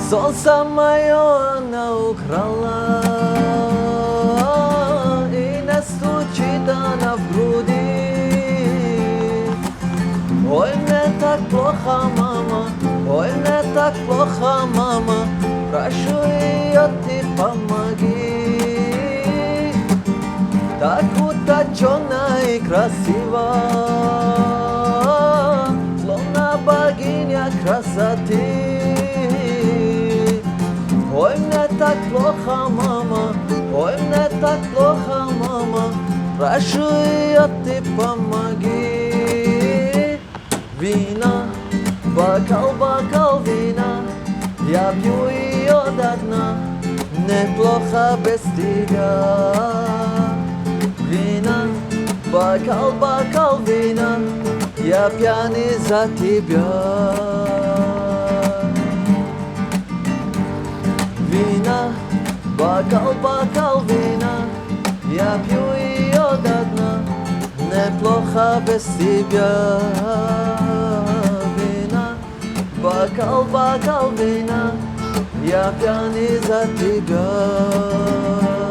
Солнце мое она украла, и не стучит она в груди. Ой, мне так плохо, мама, ой, мне так плохо, мама, прошу ее, ты помоги. Так утончена и красива, словно богиня красоты. Ой, мне так плохо, мама, ой, мне так плохо, мама, прошу ее, ты помоги. Вина, бокал вина, я пью ее до дна, неплохо без тебя. Вина, бокал вина, я пьяный за тебя. Вина, бокал вина, я пью ее до дна, неплохо без тебя. Вина, бокал вина, я пьяный за тебя.